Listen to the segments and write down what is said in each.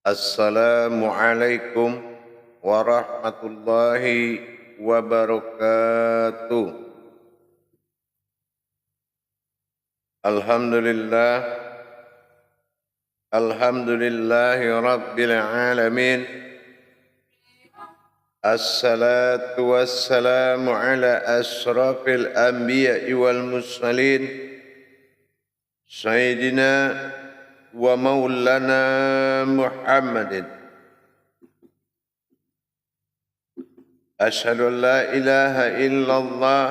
Assalamualaikum warahmatullahi wabarakatuh. Alhamdulillah, alhamdulillahi rabbil alamin. Assalatu wassalamu ala asrafil anbiya'i wal mursalin Sayyidina wa maulana Muhammadin. Ashhadu an la ilaha illallah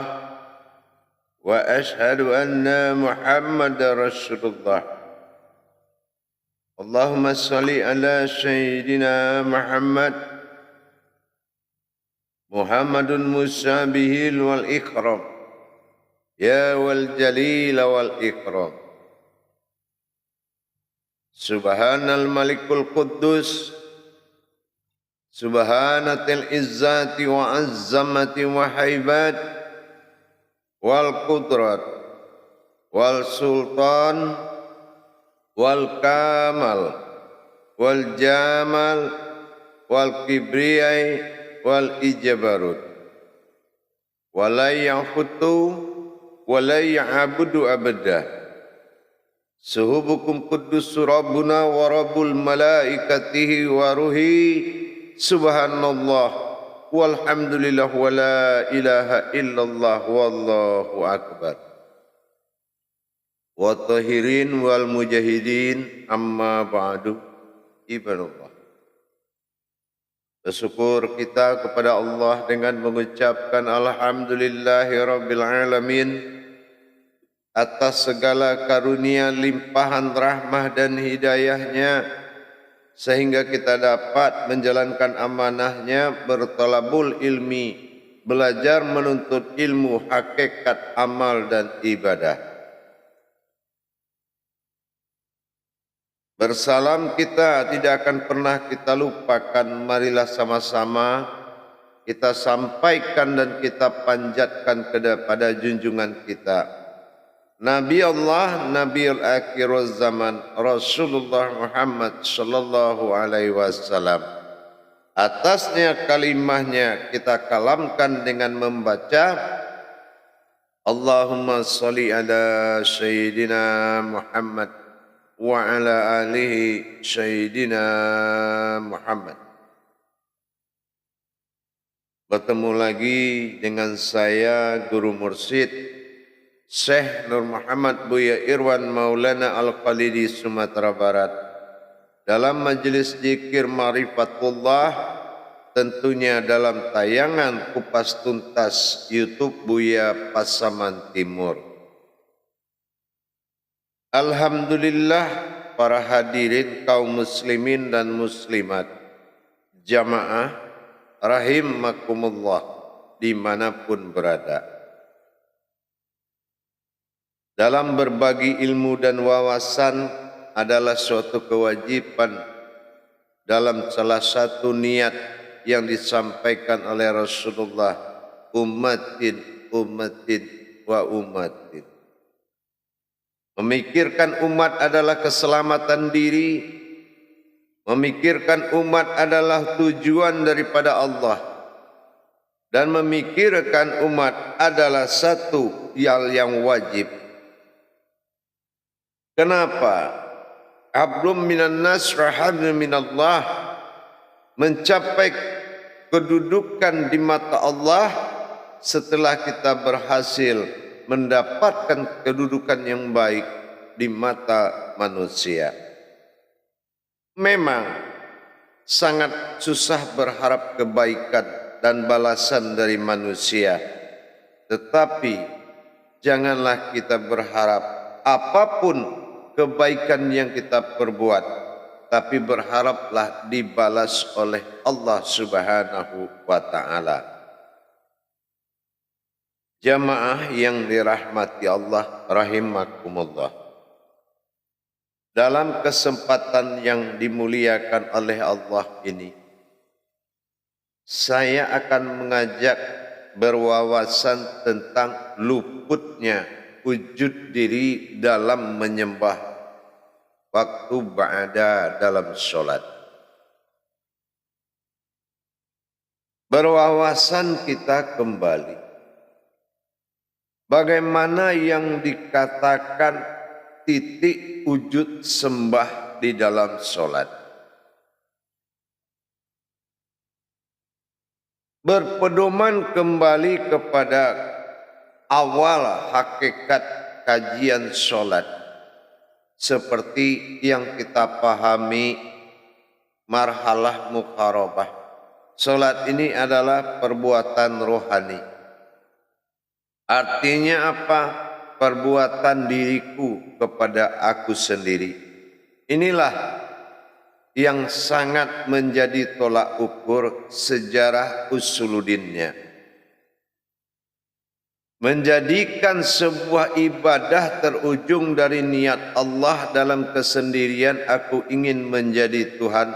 wa ashhadu anna Muhammadar Rasulullah. Allahumma salli ala Sayyidina Muhammadun musabihil wal ikram, ya wal jalil wal ikram. Subhanal malikul quddus, subhanatil izzati wa azzamati wa haibat, wal qudrat, wal sultan, wal kamal, wal jamal, wal kibriyai, wal ijabarut. Wa la yafutu, wa la ya'budu abadah. Suhubukum quddus rabbuna wa rabbul malaikatihi wa ruhi. Subhanallah walhamdulillah wa la ilaha illallah wallahu akbar. Wa tahirin wal mujahidin amma ba'du. Ibadallah, bersyukur kita kepada Allah dengan mengucapkan alhamdulillahi rabbil alamin atas segala karunia limpahan rahmah dan hidayahnya, sehingga kita dapat menjalankan amanahnya bertolabul ilmi, belajar menuntut ilmu hakikat amal dan ibadah. Bersalam kita tidak akan pernah kita lupakan. Marilah sama-sama kita sampaikan dan kita panjatkan kepada junjungan kita, Nabi Allah, Nabiul Akhirul Zaman, Rasulullah Muhammad sallallahu alaihi wasallam. Atasnya kalimahnya kita kalamkan dengan membaca Allahumma salli ala Sayyidina Muhammad wa ala alihi Sayyidina Muhammad. Bertemu lagi dengan saya Guru Mursyid Syekh Nur Muhammad Buya Irwan Maulana Al-Khalidi Sumatera Barat dalam majelis zikir Ma'rifatullah, tentunya dalam tayangan kupas tuntas YouTube Buya Pasaman Timur. Alhamdulillah, para hadirin kaum muslimin dan muslimat, jamaah rahimakumullah dimanapun berada. Dalam berbagi ilmu dan wawasan adalah suatu kewajiban dalam salah satu niat yang disampaikan oleh Rasulullah, ummatin wa ummatin. Memikirkan umat adalah keselamatan diri, memikirkan umat adalah tujuan daripada Allah, dan memikirkan umat adalah satu hal yang wajib. Kenapa? Hablum minan nas wa hablum minallah, mencapai kedudukan di mata Allah setelah kita berhasil mendapatkan kedudukan yang baik di mata manusia. Memang sangat susah berharap kebaikan dan balasan dari manusia, tetapi janganlah kita berharap apapun kebaikan yang kita perbuat, tapi berharaplah dibalas oleh Allah Subhanahu wa ta'ala. Jamaah yang dirahmati Allah rahimakumullah, dalam kesempatan yang dimuliakan oleh Allah ini, saya akan mengajak berwawasan tentang luputnya wujud diri dalam menyembah waktu ba'da dalam sholat. berwawasan kita kembali. Bagaimana yang dikatakan titik wujud sembah di dalam solat. Berpedoman kembali kepada awal hakikat kajian solat. Seperti yang kita pahami marhalah muqarabah. Solat ini adalah perbuatan rohani. Artinya apa? Perbuatan diriku kepada aku sendiri. Inilah yang sangat menjadi tolak ukur sejarah usuluddinnya. Menjadikan sebuah ibadah terujung dari niat Allah dalam kesendirian, aku ingin menjadi Tuhan.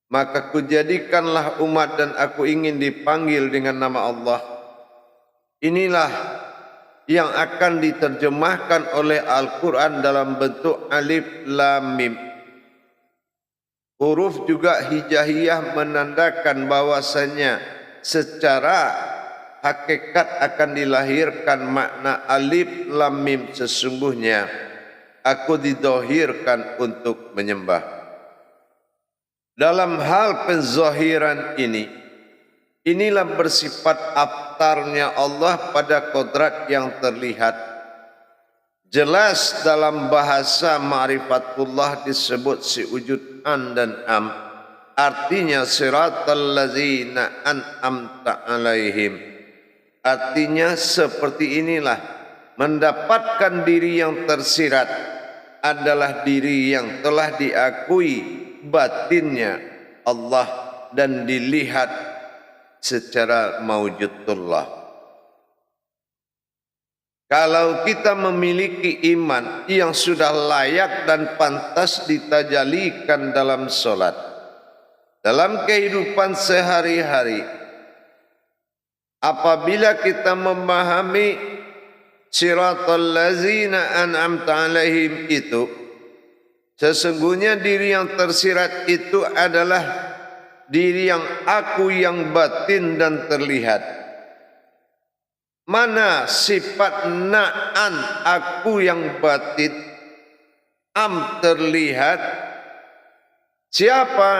Maka kujadikanlah umat dan aku ingin dipanggil dengan nama Allah. Inilah yang akan diterjemahkan oleh Al-Quran dalam bentuk alif lam mim. Huruf juga hijaiyah menandakan bahwasanya secara hakikat akan dilahirkan makna alif lam mim, sesungguhnya aku didohirkan untuk menyembah. Dalam hal penzahiran ini, inilah bersifat abtarnya Allah pada kodrat yang terlihat. Jelas dalam bahasa ma'rifatullah disebut si wujud an dan am. Artinya siratal ladzina an'amta alaihim. Artinya seperti inilah, mendapatkan diri yang tersirat adalah diri yang telah diakui batinnya Allah dan dilihat secara maujudullah. Kalau kita memiliki iman yang sudah layak dan pantas ditajalikan dalam solat, dalam kehidupan sehari-hari, apabila kita memahami siratal ladzina an'amta alaihim itu, sesungguhnya diri yang tersirat itu adalah diri yang aku yang batin dan terlihat. Mana sifat na'an aku yang batin, am terlihat. Siapa?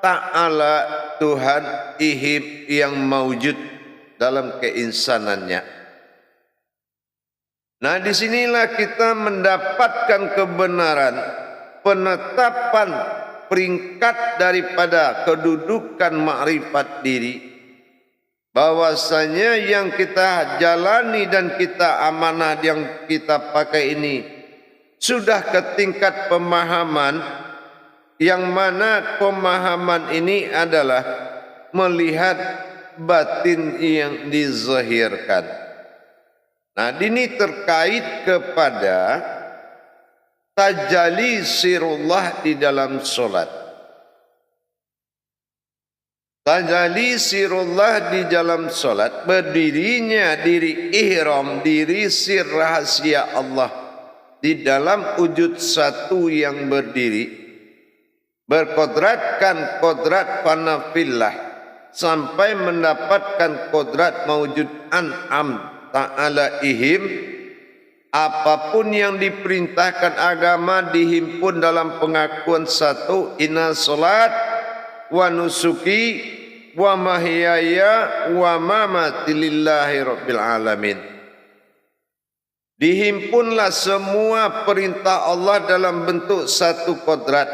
Ta'ala Tuhan ihim yang maujud dalam keinsanannya. Nah, disinilah kita mendapatkan kebenaran penetapan peringkat daripada kedudukan makrifat diri, bahwasanya yang kita jalani dan kita amanah yang kita pakai ini sudah ke tingkat pemahaman, yang mana pemahaman ini adalah melihat batin yang dizahirkan. Nah, ini terkait kepada tajalli sirullah di dalam solat. Tajalli sirullah di dalam solat, berdirinya diri ihram, diri sir rahasia Allah di dalam wujud satu yang berdiri, berkodratkan kodrat fanafillah sampai mendapatkan kodrat maujud an'am ta'ala ihim. Apapun yang diperintahkan agama dihimpun dalam pengakuan satu, inna solat wa nusuki wa mahyaya wa mamati lillahi rabbil alamin. Dihimpunlah semua perintah Allah dalam bentuk satu kodrat,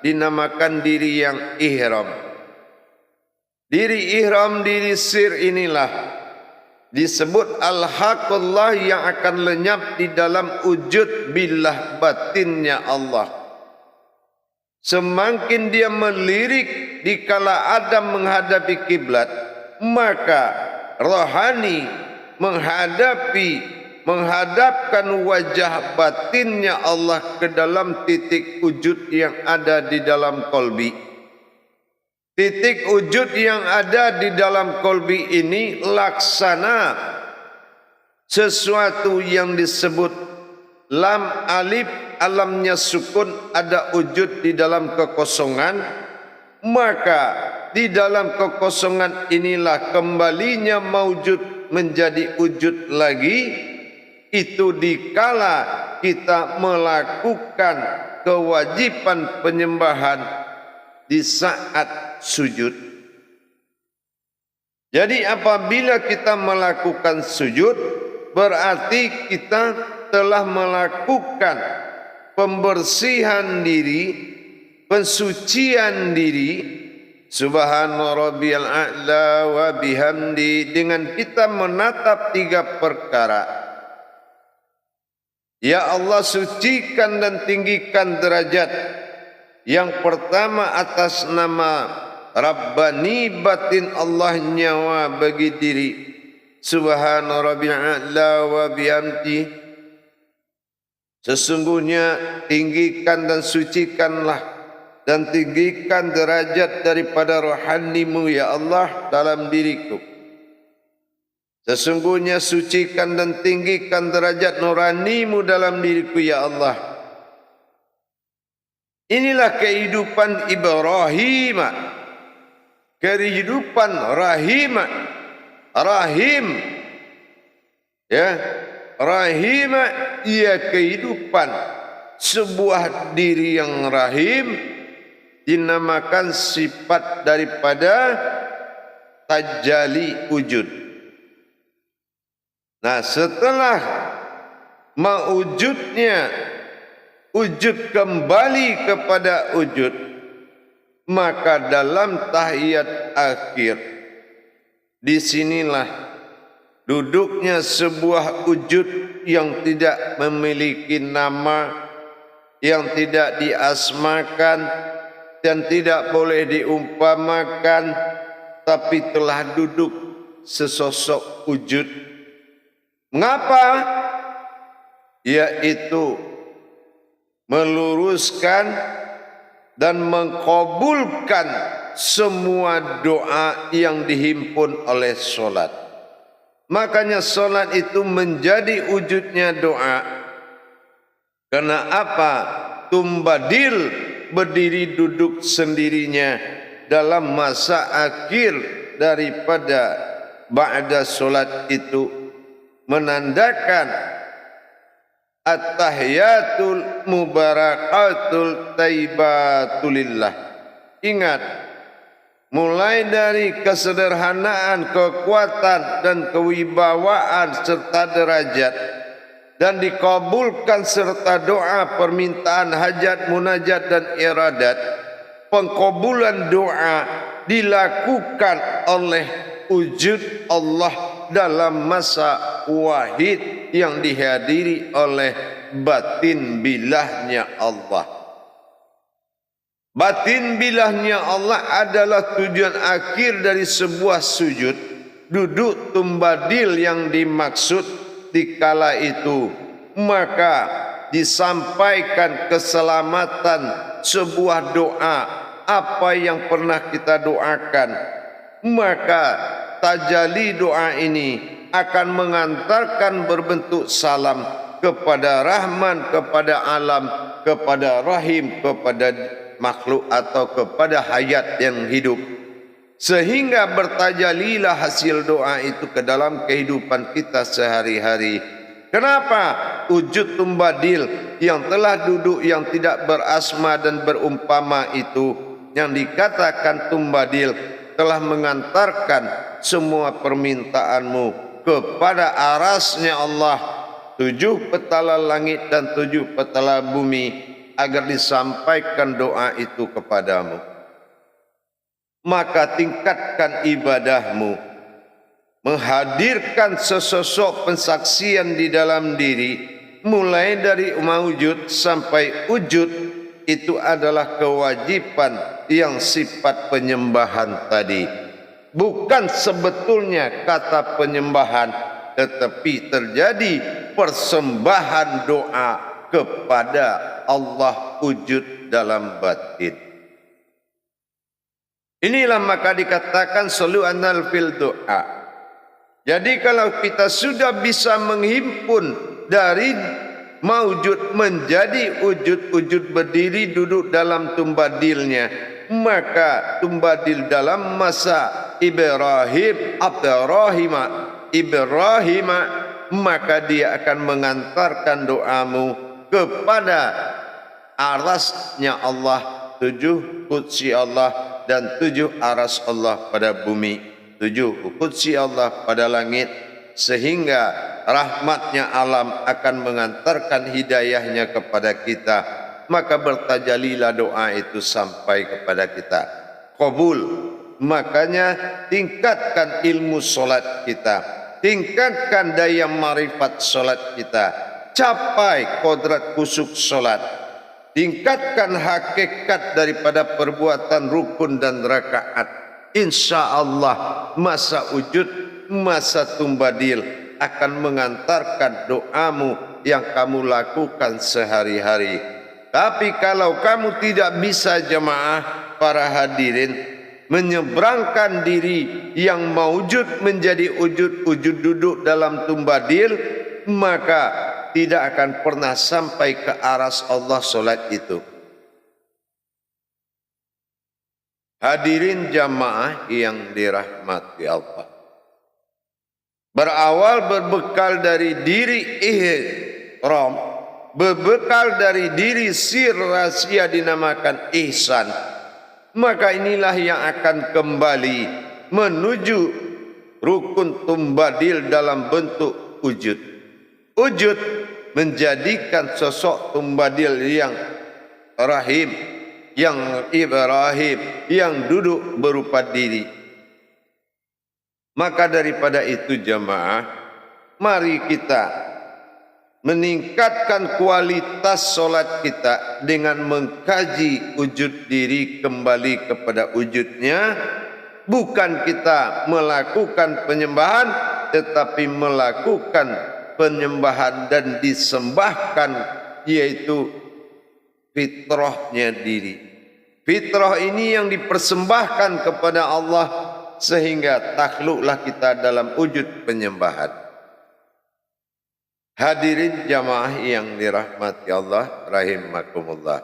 dinamakan diri yang ihram. Diri ihram, diri sir inilah disebut al-haqullah yang akan lenyap di dalam wujud billah batinnya Allah. Semakin dia melirik dikala Adam menghadapi kiblat, maka rohani menghadapkan wajah batinnya Allah ke dalam titik wujud yang ada di dalam kolbi. Titik wujud yang ada di dalam kolbi ini laksana sesuatu yang disebut lam alif, alamnya sukun, ada wujud di dalam kekosongan, maka di dalam kekosongan inilah kembalinya maujud menjadi wujud lagi, itu dikala kita melakukan kewajiban penyembahan di saat sujud. Jadi apabila kita melakukan sujud, berarti kita telah melakukan pembersihan diri, pensucian diri. Subhana rabbiyal a'la wa bihamdi, dengan kita menatap 3 perkara. Ya Allah, sucikan dan tinggikan derajat. Yang pertama atas nama Rabbani, batin Allah nyawa bagi diri. Subhana rabbiyal a'la wa bihamdi, sesungguhnya tinggikan dan sucikanlah dan tinggikan derajat daripada rohanimu ya Allah dalam diriku. Sesungguhnya sucikan dan tinggikan derajat nuranimu dalam diriku ya Allah. Inilah kehidupan Ibrahim, kehidupan rahim, ya, rahim, ia kehidupan sebuah diri yang rahim, dinamakan sifat daripada tajalli wujud. Nah, setelah mewujudnya wujud kembali kepada wujud, maka dalam tahiyat akhir disinilah duduknya sebuah wujud yang tidak memiliki nama, yang tidak diasmakan dan tidak boleh diumpamakan, tapi telah duduk sesosok wujud. Mengapa? Yaitu meluruskan dan mengkabulkan semua doa yang dihimpun oleh solat. Makanya solat itu menjadi wujudnya doa. Karena apa? Tumbadil, berdiri duduk sendirinya dalam masa akhir daripada ba'da solat itu menandakan at-tahiyatul mubarakatul taibatulillah. Ingat, mulai dari kesederhanaan, kekuatan dan kewibawaan serta derajat, dan dikabulkan serta doa, permintaan, hajat, munajat dan iradat. Pengkabulan doa dilakukan oleh wujud Allah dalam masa wahid yang dihadiri oleh batin bilahnya Allah. Batin bilahnya Allah adalah tujuan akhir dari sebuah sujud. Duduk tumbadil yang dimaksud dikala itu, maka disampaikan keselamatan sebuah doa, apa yang pernah kita doakan, maka tajalli doa ini akan mengantarkan berbentuk salam kepada Rahman, kepada alam, kepada Rahim, kepada makhluk atau kepada hayat yang hidup, sehingga bertajallilah hasil doa itu ke dalam kehidupan kita sehari-hari. Kenapa? Wujud tumbadil yang telah duduk, yang tidak berasma dan berumpama itu, yang dikatakan tumbadil, telah mengantarkan semua permintaanmu kepada arasnya Allah, 7 petala langit dan 7 petala bumi, agar disampaikan doa itu kepadamu. Maka tingkatkan ibadahmu, menghadirkan sesosok pensaksian di dalam diri, mulai dari maujud sampai wujud. Itu adalah kewajiban yang sifat penyembahan tadi. Bukan sebetulnya kata penyembahan, tetapi terjadi persembahan doa kepada Allah wujud dalam batin. Inilah maka dikatakan sallu anal fil doa. Jadi kalau kita sudah bisa menghimpun dari maujud menjadi wujud-wujud berdiri duduk dalam tumbadilnya, maka tumbadil dalam masa Ibrahim, maka dia akan mengantarkan doamu kepada arasnya Allah, 7 kursi Allah dan 7 aras Allah pada bumi, 7 kursi Allah pada langit, sehingga rahmatnya alam akan mengantarkan hidayahnya kepada kita. Maka bertajalilah doa itu sampai kepada kita, qabul. Makanya tingkatkan ilmu solat kita, tingkatkan daya marifat solat kita, capai kodrat kusuk solat, tingkatkan hakikat daripada perbuatan rukun dan rakaat. Insya Allah masa wujud, masa tumbadil akan mengantarkan doamu yang kamu lakukan sehari-hari. Tapi kalau kamu tidak bisa, jemaah para hadirin, menyeberangkan diri yang maujud menjadi wujud duduk dalam tumbadil, maka tidak akan pernah sampai ke aras Allah solat itu. Hadirin jamaah yang dirahmati Allah, berawal berbekal dari diri ihram, berbekal dari diri sir rahasia dinamakan ihsan, maka inilah yang akan kembali menuju rukun tumbadil dalam bentuk wujud. Wujud menjadikan sosok tumbadil yang rahim, yang Ibrahim, yang duduk berupa diri. Maka daripada itu jemaah, mari kita meningkatkan kualitas solat kita dengan mengkaji wujud diri kembali kepada wujudnya. Bukan kita melakukan penyembahan, tetapi melakukan penyembahan dan disembahkan, yaitu fitrahnya diri. Fitrah ini yang dipersembahkan kepada Allah, sehingga takhluklah kita dalam wujud penyembahan. Hadirin jamaah yang dirahmati Allah rahimakumullah,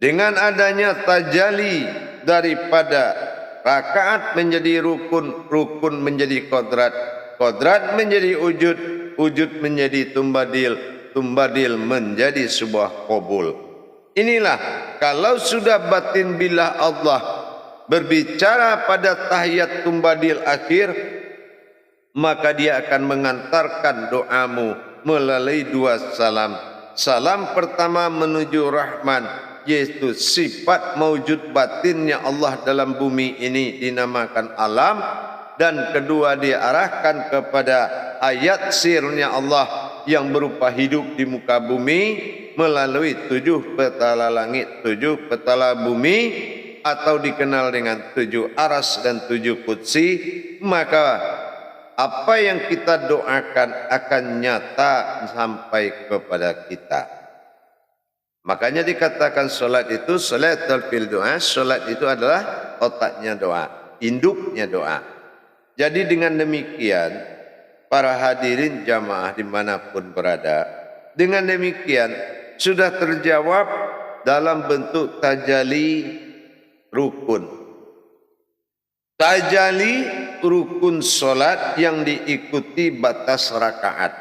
dengan adanya tajalli daripada rakaat menjadi rukun, rukun menjadi kodrat, kodrat menjadi wujud, wujud menjadi tumbadil, tumbadil menjadi sebuah qabul. Inilah kalau sudah batin billah Allah berbicara pada tahiyat tumbadil akhir, maka dia akan mengantarkan doamu melalui 2 salam. Salam pertama menuju Rahman, yaitu sifat maujud batinnya Allah dalam bumi ini dinamakan alam, dan kedua diarahkan kepada ayat sirnya Allah yang berupa hidup di muka bumi melalui 7 petala langit, 7 petala bumi, atau dikenal dengan 7 aras dan 7 kursi. Maka apa yang kita doakan akan nyata sampai kepada kita. Makanya dikatakan solat itu salatul fil doa. Solat itu adalah otaknya doa, induknya doa. Jadi dengan demikian, para hadirin jamaah dimanapun berada, dengan demikian sudah terjawab dalam bentuk tajalli rukun. Tajalli rukun solat yang diikuti batas rakaat,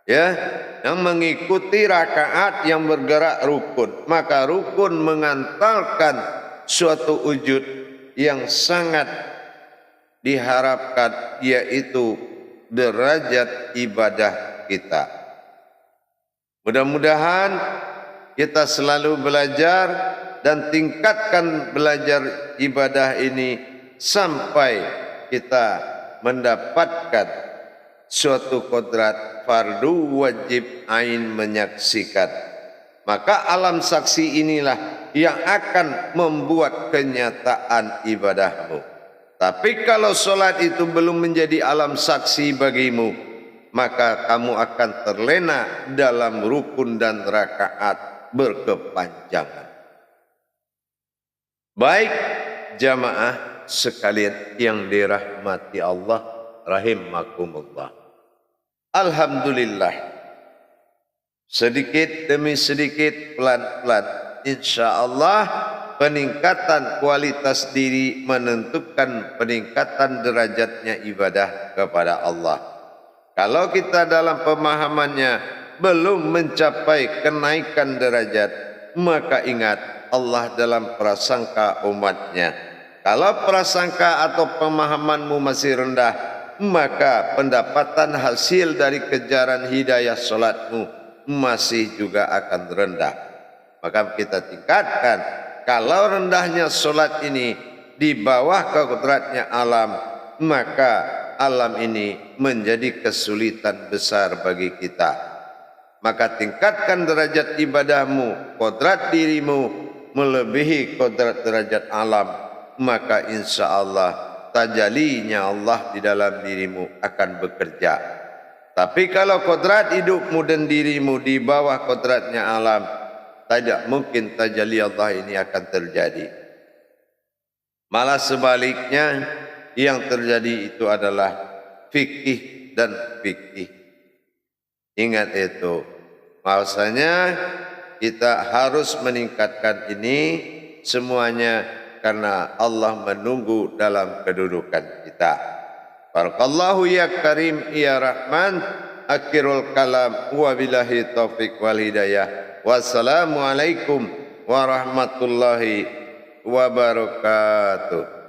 ya, yang mengikuti rakaat yang bergerak rukun. Maka rukun mengantarkan suatu wujud yang sangat diharapkan, yaitu derajat ibadah kita. Mudah-mudahan kita selalu belajar dan tingkatkan belajar ibadah ini sampai kita mendapatkan suatu kodrat fardu wajib ain menyaksikan. Maka alam saksi inilah yang akan membuat kenyataan ibadahmu. Tapi kalau solat itu belum menjadi alam saksi bagimu, maka kamu akan terlena dalam rukun dan rakaat berkepanjangan. Baik jamaah sekalian yang dirahmati Allah rahimakumullah, alhamdulillah, sedikit demi sedikit, pelan-pelan. Insya Allah peningkatan kualitas diri menentukan peningkatan derajatnya ibadah kepada Allah. Kalau kita dalam pemahamannya belum mencapai kenaikan derajat, maka ingat Allah dalam prasangka umatnya. Kalau prasangka atau pemahamanmu masih rendah, maka pendapatan hasil dari kejaran hidayah solatmu masih juga akan rendah. Maka kita tingkatkan. Kalau rendahnya solat ini di bawah kodratnya alam, maka alam ini menjadi kesulitan besar bagi kita. Maka tingkatkan derajat ibadahmu, kodrat dirimu melebihi kodrat derajat alam, maka insya Allah tajalinya Allah di dalam dirimu akan bekerja. Tapi kalau kodrat hidupmu dan dirimu di bawah kodratnya alam, tidak mungkin tajalli Allah ini akan terjadi. Malah sebaliknya, yang terjadi itu adalah fikih dan fikih. Ingat itu, bahwasanya kita harus meningkatkan ini semuanya karena Allah menunggu dalam kedudukan kita. Barakallahu ya Karim ya Rahman. Akhirul kalam wa billahi taufiq wal hidayah. Wassalamualaikum warahmatullahi wabarakatuh.